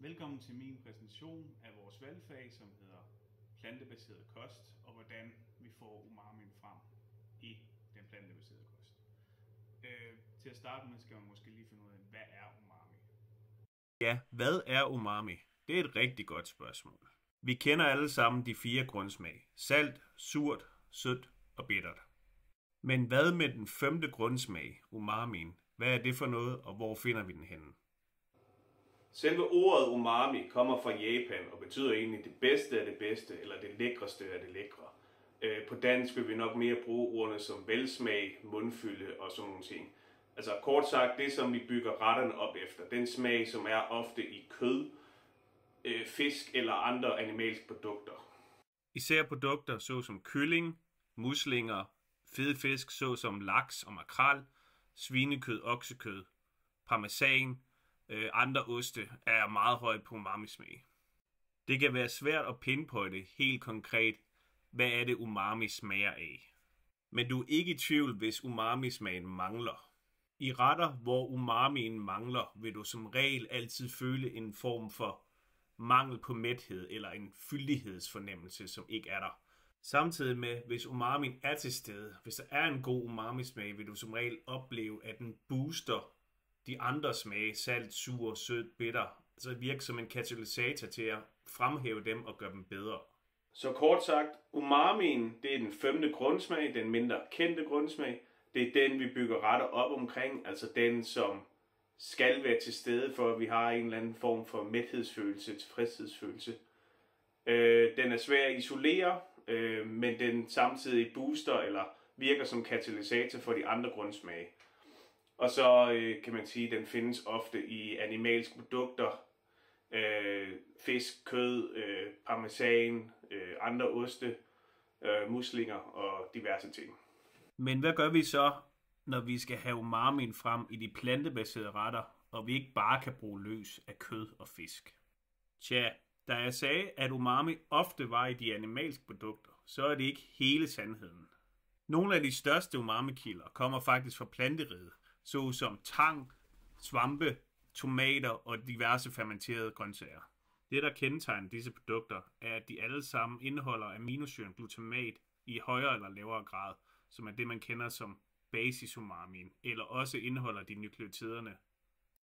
Velkommen til min præsentation af vores valgfag, som hedder plantebaseret kost, og hvordan vi får umamien frem i den plantebaserede kost. Til at starte med skal man måske lige finde ud af, hvad er umami? Ja, hvad er umami? Det er et rigtig godt spørgsmål. Vi kender alle sammen de 4 grundsmag. Salt, surt, sødt og bittert. Men hvad med den 5. grundsmag, umamien? Hvad er det for noget, og hvor finder vi den henne? Selve ordet umami kommer fra Japan og betyder egentlig det bedste af det bedste, eller det lækreste af det lækre. På dansk vil vi nok mere bruge ordene som velsmag, mundfylde og sådan nogle ting. Altså kort sagt, det som vi bygger retterne op efter, den smag som er ofte i kød, fisk eller andre animalske produkter. Især produkter såsom kylling, muslinger, fede fisk såsom laks og makrel, svinekød, oksekød, parmesan, andre oste er meget højt på umami-smag. Det kan være svært at pinpointe helt konkret, hvad er det umami smager af. Men du er ikke i tvivl, hvis umami-smagen mangler. I retter, hvor umamien mangler, vil du som regel altid føle en form for mangel på mæthed eller en fyldighedsfornemmelse, som ikke er der. Samtidig med, hvis umamien er til stede, hvis der er en god umami-smag, vil du som regel opleve, at den booster de andre smage, salt, sur, sød, bitter, altså virker som en katalysator til at fremhæve dem og gøre dem bedre. Så kort sagt, umamien, det er den 5. grundsmag, den mindre kendte grundsmag. Det er den, vi bygger retter op omkring, altså den, som skal være til stede, for at vi har en eller anden form for mæthedsfølelse, tilfredshedsfølelse. Den er svær at isolere, men den samtidig booster eller virker som katalysator for de andre grundsmage. Og så kan man sige, at den findes ofte i animalske produkter, fisk, kød, parmesan, andre oste, muslinger og diverse ting. Men hvad gør vi så, når vi skal have umamien frem i de plantebaserede retter, og vi ikke bare kan bruge løs af kød og fisk? Tja, da jeg sagde, at umami ofte var i de animalske produkter, så er det ikke hele sandheden. Nogle af de største umami-kilder kommer faktisk fra planteriget, såsom tang, svampe, tomater og diverse fermenterede grøntsager. Det, der kendetegner disse produkter, er, at de alle sammen indeholder aminosyren glutamat i højere eller lavere grad, som er det, man kender som basisumamien, eller også indeholder de nukleotiderne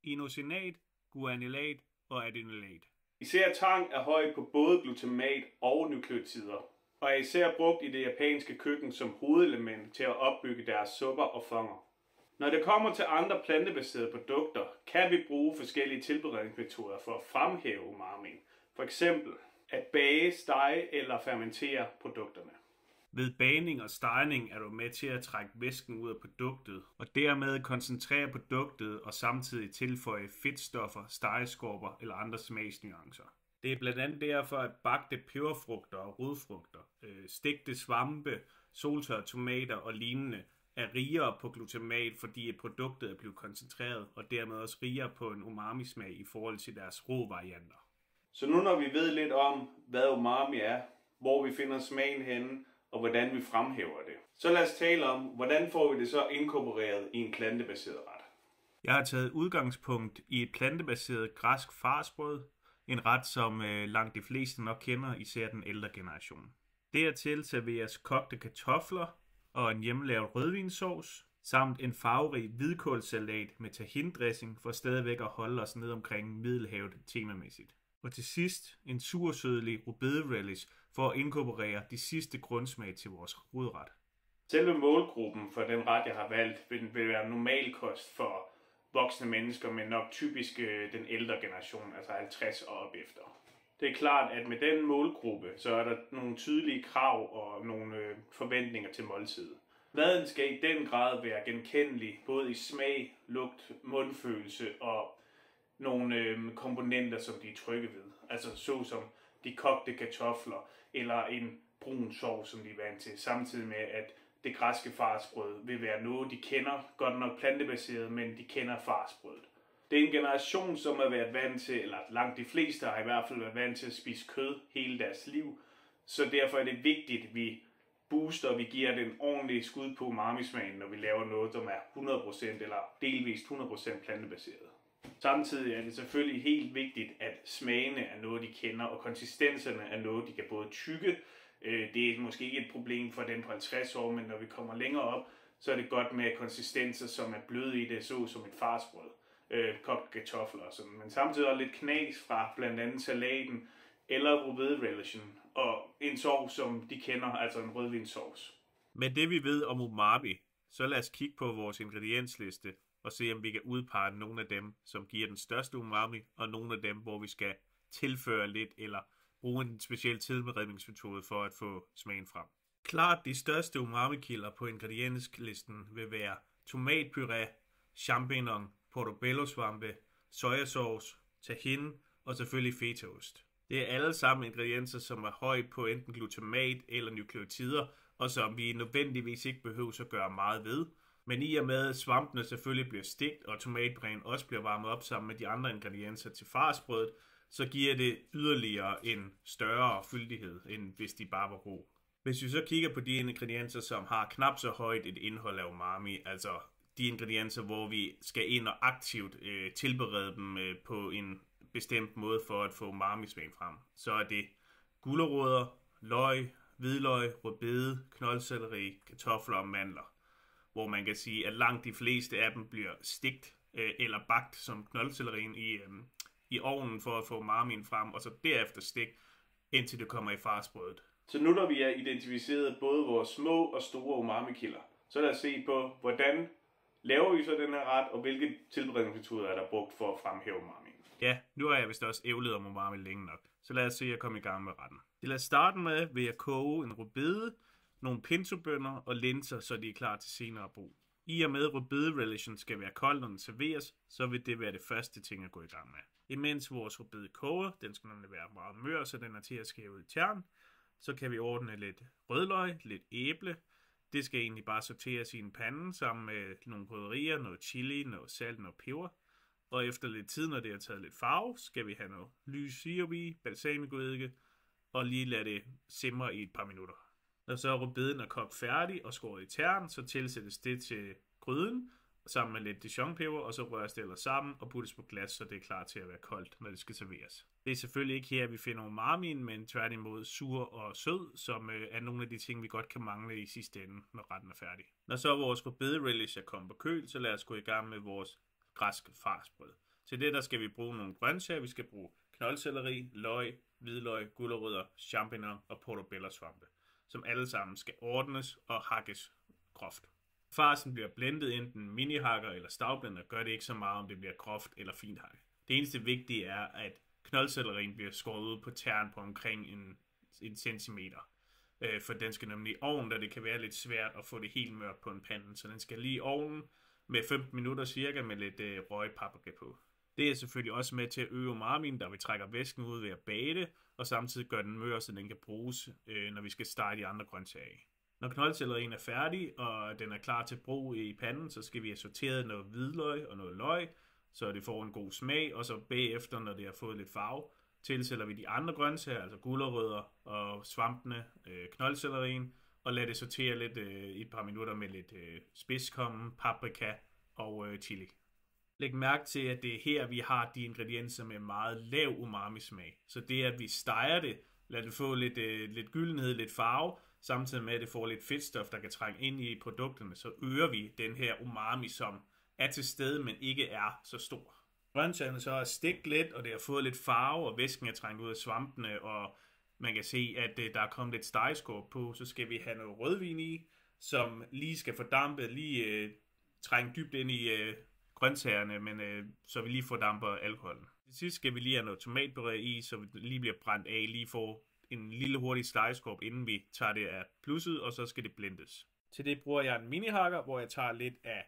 inosinat, guanylat og adenylat. Især tang er høj på både glutamat og nukleotider, og er især brugt i det japanske køkken som hovedelement til at opbygge deres supper og fanger. Når det kommer til andre plantebaserede produkter, kan vi bruge forskellige tilberedningsmetoder for at fremhæve umamien. For eksempel at bage, stege eller fermentere produkterne. Ved bagning og stegning er du med til at trække væsken ud af produktet, og dermed koncentrere produktet og samtidig tilføje fedtstoffer, stegeskorper eller andre smagsnuancer. Det er blandt andet derfor, at bagte peberfrugter og rodfrugter, stegte svampe, soltørrede tomater og lignende er rigere på glutamat, fordi at produktet er blevet koncentreret, og dermed også rigere på en umami-smag i forhold til deres rå varianter. Så nu når vi ved lidt om, hvad umami er, hvor vi finder smagen henne, og hvordan vi fremhæver det, så lad os tale om, hvordan får vi det så inkorporeret i en plantebaseret ret. Jeg har taget udgangspunkt i et plantebaseret græsk farsbrød, en ret som langt de fleste nok kender, især den ældre generation. Dertil serveres kogte kartofler og en hjemmelavet rødvinssauce, samt en farverig hvidkålssalat med tahindressing for stadigvæk at holde os ned omkring Middelhavet temamæssigt. Og til sidst en sursødlig rødbederelish for at inkorporere de sidste grundsmag til vores hovedret. Selve målgruppen for den ret, jeg har valgt, vil være normalkost for voksne mennesker, men nok typisk den ældre generation, altså 50 og op efter. Det er klart, at med den målgruppe, så er der nogle tydelige krav og nogle forventninger til måltidet. Maden skal i den grad være genkendelig, både i smag, lugt, mundfølelse og nogle komponenter, som de er trygge ved. Altså såsom de kogte kartofler eller en brun sovs, som de er vant til. Samtidig med, at det græske farsbrød vil være noget, de kender. Godt nok plantebaseret, men de kender farsbrødet. Det er en generation, som har været vant til, eller langt de fleste har i hvert fald været vant til at spise kød hele deres liv. Så derfor er det vigtigt, at vi booster, vi giver den ordentlige skud på umami-smagen, når vi laver noget, som er 100% eller delvist 100% plantebaseret. Samtidig er det selvfølgelig helt vigtigt, at smagene er noget, de kender, og konsistenserne er noget, de kan både tygge. Det er måske ikke et problem for den på 50 år, men når vi kommer længere op, så er det godt med konsistenser, som er bløde i det, så som et farsbrød, kogte kartofler og sådan. Men samtidig også lidt knas fra blandt andet salaten eller rødbede-relishen, og en sovs, som de kender, altså en rødvinssovs. Med det vi ved om umami, så lad os kigge på vores ingrediensliste og se om vi kan udpege nogle af dem, som giver den største umami, og nogle af dem, hvor vi skal tilføre lidt eller bruge en speciel tilberedningsmetode for at få smagen frem. Klart de største umami-kilder på ingredienslisten vil være tomatpuré, champignon, portobello-svampe, sojasauce, tahin og selvfølgelig fetaost. Det er alle sammen ingredienser, som er højt på enten glutamat eller nukleotider, og som vi nødvendigvis ikke behøver at gøre meget ved. Men i og med, at svampene selvfølgelig bliver stegt, og tomatpureen også bliver varmet op sammen med de andre ingredienser til farsbrødet, så giver det yderligere en større fyldighed, end hvis de bare var rå. Hvis vi så kigger på de ingredienser, som har knap så højt et indhold af umami, altså de ingredienser, hvor vi skal ind og aktivt tilberede dem på en bestemt måde for at få umami-smagen frem, så er det gulerødder, løg, hvidløg, rødbede, knoldselleri, kartofler og mandler, hvor man kan sige, at langt de fleste af dem bliver stegt eller bagt som knoldsellerien i ovnen for at få umamien frem, og så derefter stegt, indtil det kommer i farsbrødet. Så nu når vi har identificeret både vores små og store umami-kilder, så lad os se på, hvordan laver vi så den her ret, og hvilke tilberedningsmetoder er der brugt for at fremhæve umami. Ja, nu har jeg vist også ævlet om umami længe nok, så lad os se at komme i gang med retten. Til at starte med vil jeg koge en rødbede, nogle pinsobønner og linser, så de er klar til senere brug. I og med rødbede-relishen skal være kold, når den serveres, så vil det være det første ting at gå i gang med. Imens vores rødbede koger, den skal nemlig være meget mør, så den er til at skære ud i tern, så kan vi ordne lidt rødløg, lidt æble. Det skal egentlig bare sorteres i en pande sammen med nogle krydderier, noget chili, noget salt, noget peber. Og efter lidt tid, når det har taget lidt farve, skal vi have noget lys sirup i, balsamicoeddike, og lige lade det simre i et par minutter. Når så rødbeden er kogt færdig og skåret i tern, så tilsættes det til gryden, sammen med lidt dijonpeber, og så røres det ellers sammen og puttes på glas, så det er klar til at være koldt, når det skal serveres. Det er selvfølgelig ikke her, vi finder umamien, men tværtimod sur og sød, som er nogle af de ting, vi godt kan mangle i sidste ende, når retten er færdig. Når så vores rødbede-relish er kommet på køl, så lad os gå i gang med vores græske farsbrød. Til det der skal vi bruge nogle grøntsager. Vi skal bruge knoldselleri, løg, hvidløg, gulerødder, champignon og portobello-svampe, som alle sammen skal ordnes og hakkes groft. Farsen bliver blendet enten mini-hakker eller stavblender, gør det ikke så meget, om det bliver groft eller fint hakket. Det eneste vigtige er, at knoldsellerien bliver skåret ud på tern på omkring en centimeter. For den skal nemlig i ovnen, da det kan være lidt svært at få det helt mørkt på en pande, så den skal lige i ovnen med 15 minutter cirka med lidt røget paprika på. Det er selvfølgelig også med til at øge umamien, da vi trækker væsken ud ved at bage det, og samtidig gør den mør, så den kan bruges, når vi skal stege de andre grøntsager i. Når knoldsellerien er færdig, og den er klar til brug i panden, så skal vi have sorteret noget hvidløg og noget løg, så det får en god smag, og så bagefter, når det har fået lidt farve, tilsætter vi de andre grøntsager, altså gulerødder og svampene, knoldsellerien, og lader det sortere lidt i et par minutter med lidt spidskommen, paprika og chili. Læg mærke til, at det er her, vi har de ingredienser med meget lav umami-smag. Så det er, at vi steger det, lader det få lidt gyldenhed, lidt farve, samtidig med, at det får lidt fedtstof, der kan trænge ind i produkterne, så øger vi den her umami, som er til stede, men ikke er så stor. Grøntsagerne så er stegt lidt, og det har fået lidt farve, og væsken er trængt ud af svampene, og man kan se, at der er kommet lidt stegeskåb på, så skal vi have noget rødvin i, som lige skal fordampe, lige trænge dybt ind i grøntsagerne, men så vi lige fordamper alkoholen. Til sidst skal vi lige have noget tomatpuré i, så vi lige bliver brændt af, lige får en lille hurtig stegeskåb, inden vi tager det af plusset, og så skal det blendes. Til det bruger jeg en mini-hakker, hvor jeg tager lidt af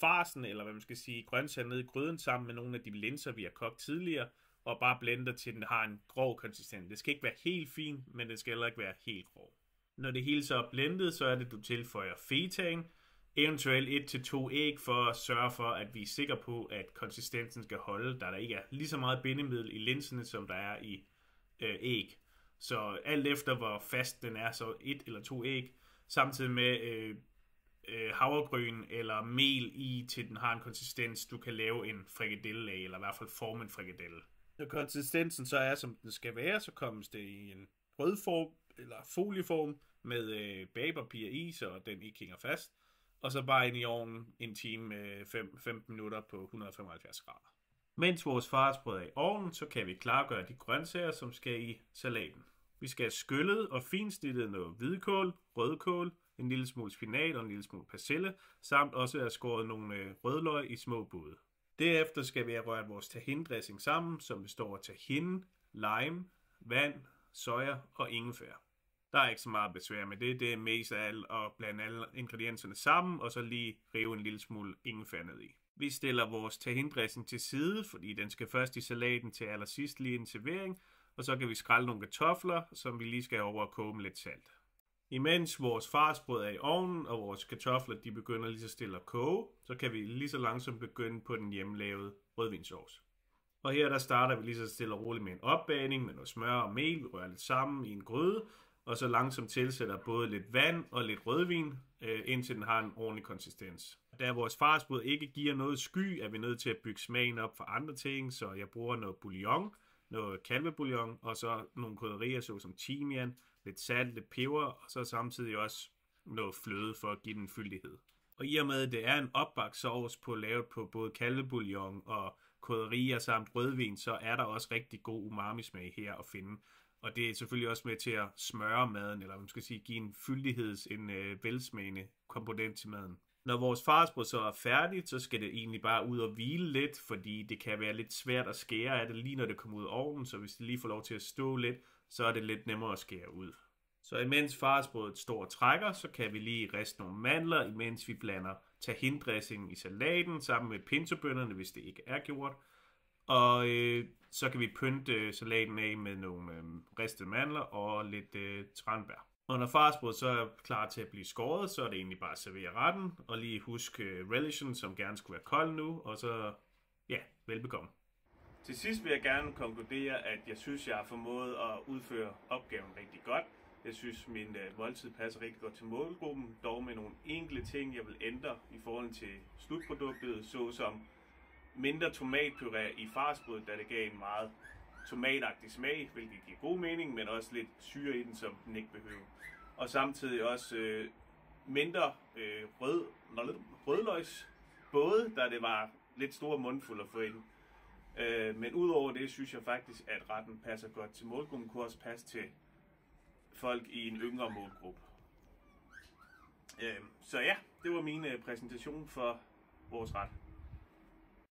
farsen, eller hvad man skal sige, grøntsager ned i gryden sammen med nogle af de linser, vi har kogt tidligere, og bare blender til den har en grov konsistens. Det skal ikke være helt fint, men det skal heller ikke være helt grov. Når det hele så er blendet, så er det, du tilføjer fetaen, eventuelt 1-2 æg for at sørge for, at vi er sikre på, at konsistensen skal holde, da der ikke er lige så meget bindemiddel i linserne, som der er i æg. Så alt efter hvor fast den er, så 1 eller 2 æg, samtidig med havregryn eller mel i, til den har en konsistens, du kan lave en frikadelle af, eller i hvert fald forme en frikadelle. Når konsistensen så er, som den skal være, så kommer det i en rødform eller folieform med bagepapir i, så den ikke hænger fast. Og så bare ind i ovnen en time 15 minutter på 175 grader. Mens vores farsbrød er i ovnen, så kan vi klargøre de grøntsager, som skal i salaten. Vi skal have skyllet og finsnittet noget hvidkål, rødkål, en lille smule spinat og en lille smule persille, samt også have skåret nogle rødløg i små budde. Derefter skal vi have rørt vores tahindressing sammen, som består af tahin, lime, vand, soja og ingefær. Der er ikke så meget besvær med det. Det er mest af alt at blande alle ingredienserne sammen, og så lige rive en lille smule ingefær ned i. Vi stiller vores tahindressing til side, fordi den skal først i salaten til allersidst lige en servering, og så kan vi skrælle nogle kartofler, som vi lige skal over og koge med lidt salt. Imens vores farsbrød er i ovnen, og vores kartofler de begynder lige så stille at koge, så kan vi lige så langsomt begynde på den hjemmelavede rødvinsauce. Og her der starter vi lige så stille og roligt med en opbagning med noget smør og mel, vi rører lidt sammen i en gryde, og så langsomt tilsætter både lidt vand og lidt rødvin, indtil den har en ordentlig konsistens. Da vores farsbrød ikke giver noget sky, er vi nødt til at bygge smagen op for andre ting, så jeg bruger noget bouillon, noget kalvebouillon, og så nogle krydderier såsom timian, lidt salt, lidt peber, og så samtidig også noget fløde for at give den fyldighed. Og i og med, at det er en opbagt sauce lavet på både kalvebouillon og krydderier samt rødvin, så er der også rigtig god umami-smag her at finde. Og det er selvfølgelig også med til at smøre maden, eller man skal sige, give en en velsmagende komponent til maden. Når vores farsbrød så er færdigt, så skal det egentlig bare ud og hvile lidt, fordi det kan være lidt svært at skære af det lige når det kommer ud af ovnen, så hvis det lige får lov til at stå lidt, så er det lidt nemmere at skære ud. Så imens farsbrødet står og trækker, så kan vi lige riste nogle mandler, imens vi blander tahindressingen i salaten sammen med pinsebønnerne, hvis det ikke er gjort. Og så kan vi pynte salaten af med nogle ristede mandler og lidt tranbær. Og når farsbrød så er klar til at blive skåret, så er det egentlig bare at servere retten, og lige husk relishen, som gerne skulle være kold nu, og så, ja, velbekomme. Til sidst vil jeg gerne konkludere, at jeg synes, jeg har formået at udføre opgaven rigtig godt. Jeg synes, min måltid passer rigtig godt til målgruppen, dog med nogle enkelte ting, jeg vil ændre i forhold til slutproduktet, såsom mindre tomatpuré i farsbrødet, da det gav en meget tomatagtig smag, hvilket giver god mening, men også lidt syre i den, som den ikke behøver. Og samtidig også mindre rødløgs, både da det var lidt store mundfulde at få ind. Men udover det, synes jeg faktisk, at retten passer godt til målgruppen, kunne også passe til folk i en yngre målgruppe. Så ja, det var min præsentation for vores ret.